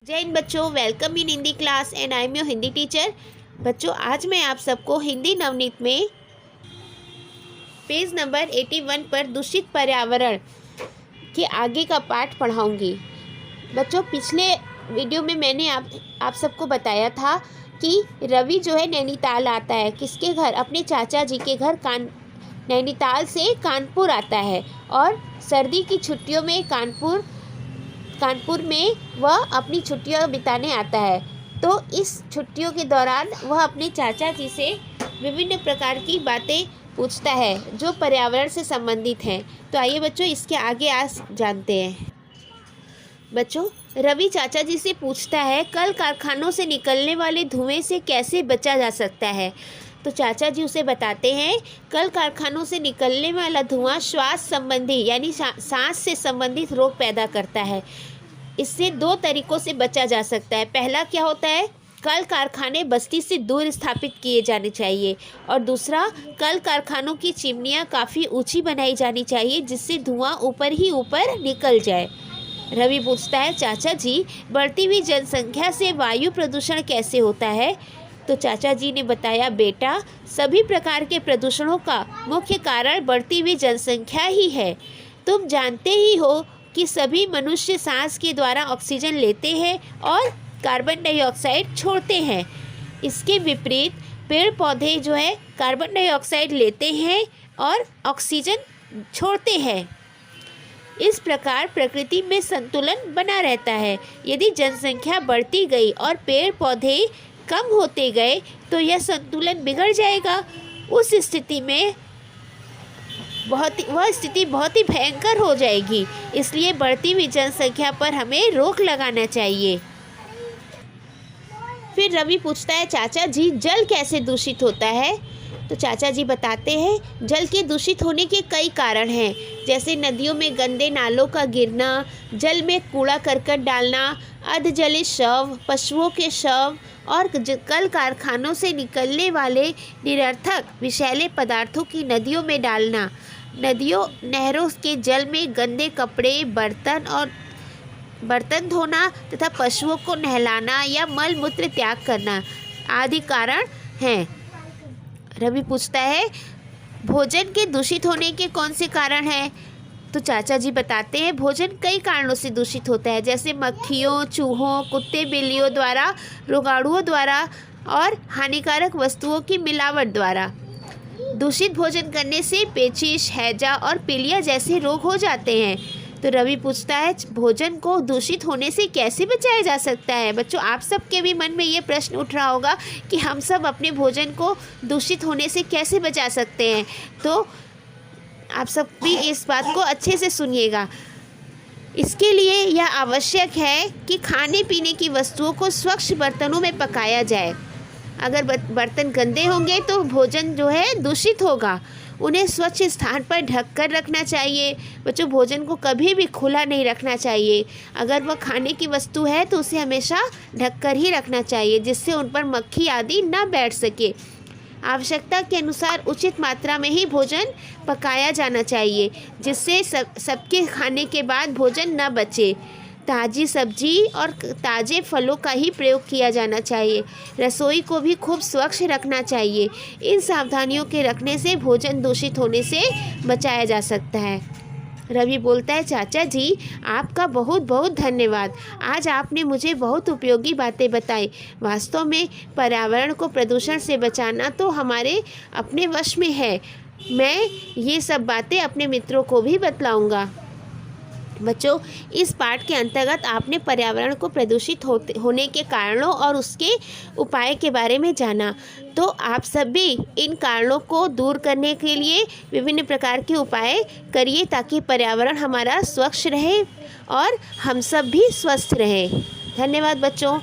जय हिंद बच्चों, welcome in Hindi class and I am your Hindi teacher. बच्चों, आज मैं आप सबको हिंदी नवनीत में पेज नंबर 81 पर दूषित पर्यावरण के आगे का पाठ पढ़ाऊंगी। बच्चों, पिछले वीडियो में मैंने आप सबको बताया था कि रवि जो है नैनीताल आता है। किसके घर? अपने चाचा जी के घर नैनीताल से कानपुर आता है और सर्दी की छुट्टियों में कानपुर में वह अपनी छुट्टियां बिताने आता है। तो इस छुट्टियों के दौरान वह अपने चाचा जी से विभिन्न प्रकार की बातें पूछता है जो पर्यावरण से संबंधित हैं। तो आइए बच्चों, इसके आगे आज जानते हैं। बच्चों, रवि चाचा जी से पूछता है कल कारखानों से निकलने वाले धुएं से कैसे बचा जा सकता है। तो चाचा जी उसे बताते हैं कल कारखानों से निकलने वाला धुआं श्वास संबंधी यानी सांस से संबंधित रोग पैदा करता है। इससे दो तरीकों से बचा जा सकता है। पहला क्या होता है, कल कारखाने बस्ती से दूर स्थापित किए जाने चाहिए, और दूसरा कल कारखानों की चिमनियां काफ़ी ऊंची बनाई जानी चाहिए जिससे धुआं ऊपर ही ऊपर निकल जाए। रवि पूछता है चाचा जी, बढ़ती हुई जनसंख्या से वायु प्रदूषण कैसे होता है। तो चाचा जी ने बताया बेटा, सभी प्रकार के प्रदूषणों का मुख्य कारण बढ़ती हुई जनसंख्या ही है। तुम जानते ही हो कि सभी मनुष्य सांस के द्वारा ऑक्सीजन लेते हैं और कार्बन डाइऑक्साइड छोड़ते हैं। इसके विपरीत पेड़ पौधे जो है कार्बन डाइऑक्साइड लेते हैं और ऑक्सीजन छोड़ते हैं। इस प्रकार प्रकृति में संतुलन बना रहता है। यदि जनसंख्या बढ़ती गई और पेड़ पौधे कम होते गए तो यह संतुलन बिगड़ जाएगा। उस स्थिति में वह स्थिति बहुत ही भयंकर हो जाएगी। इसलिए बढ़ती हुई जनसंख्या पर हमें रोक लगाना चाहिए। फिर रवि पूछता है चाचा जी, जल कैसे दूषित होता है। तो चाचा जी बताते हैं जल के दूषित होने के कई कारण हैं, जैसे नदियों में गंदे नालों का गिरना, जल में कूड़ा करकट डालना, अर्धजलित शव, पशुओं के शव और कल कारखानों से निकलने वाले निरर्थक विषैले पदार्थों की नदियों में डालना, नहरों के जल में गंदे कपड़े, बर्तन धोना तथा पशुओं को नहलाना या मल मूत्र त्याग करना आदि कारण हैं। रवि पूछता है भोजन के दूषित होने के कौन से कारण हैं। तो चाचा जी बताते हैं भोजन कई कारणों से दूषित होता है, जैसे मक्खियों, चूहों, कुत्ते बिल्लियों द्वारा, रोगाणुओं द्वारा और हानिकारक वस्तुओं की मिलावट द्वारा। दूषित भोजन करने से पेचिश, हैजा और पीलिया जैसे रोग हो जाते हैं। तो रवि पूछता है भोजन को दूषित होने से कैसे बचाया जा सकता है। बच्चों, आप सबके भी मन में ये प्रश्न उठ रहा होगा कि हम सब अपने भोजन को दूषित होने से कैसे बचा सकते हैं। तो आप सब भी इस बात को अच्छे से सुनिएगा। इसके लिए यह आवश्यक है कि खाने पीने की वस्तुओं को स्वच्छ बर्तनों में पकाया जाए। अगर बर्तन गंदे होंगे तो भोजन जो है दूषित होगा। उन्हें स्वच्छ स्थान पर ढक कर रखना चाहिए। बच्चों, भोजन को कभी भी खुला नहीं रखना चाहिए। अगर वह खाने की वस्तु है तो उसे हमेशा ढक कर ही रखना चाहिए जिससे उन पर मक्खी आदि न बैठ सके। आवश्यकता के अनुसार उचित मात्रा में ही भोजन पकाया जाना चाहिए जिससे सबके खाने के बाद भोजन न बचे। ताज़ी सब्जी और ताज़े फलों का ही प्रयोग किया जाना चाहिए। रसोई को भी खूब स्वच्छ रखना चाहिए। इन सावधानियों के रखने से भोजन दूषित होने से बचाया जा सकता है। रवि बोलता है चाचा जी, आपका बहुत बहुत धन्यवाद। आज आपने मुझे बहुत उपयोगी बातें बताई। वास्तव में पर्यावरण को प्रदूषण से बचाना तो हमारे अपने वश में है। मैं ये सब बातें अपने मित्रों को भी बतलाऊँगा। बच्चों, इस पाठ के अंतर्गत आपने पर्यावरण को प्रदूषित होने के कारणों और उसके उपाय के बारे में जाना। तो आप सब भी इन कारणों को दूर करने के लिए विभिन्न प्रकार के उपाय करिए ताकि पर्यावरण हमारा स्वच्छ रहे और हम सब भी स्वस्थ रहें। धन्यवाद बच्चों।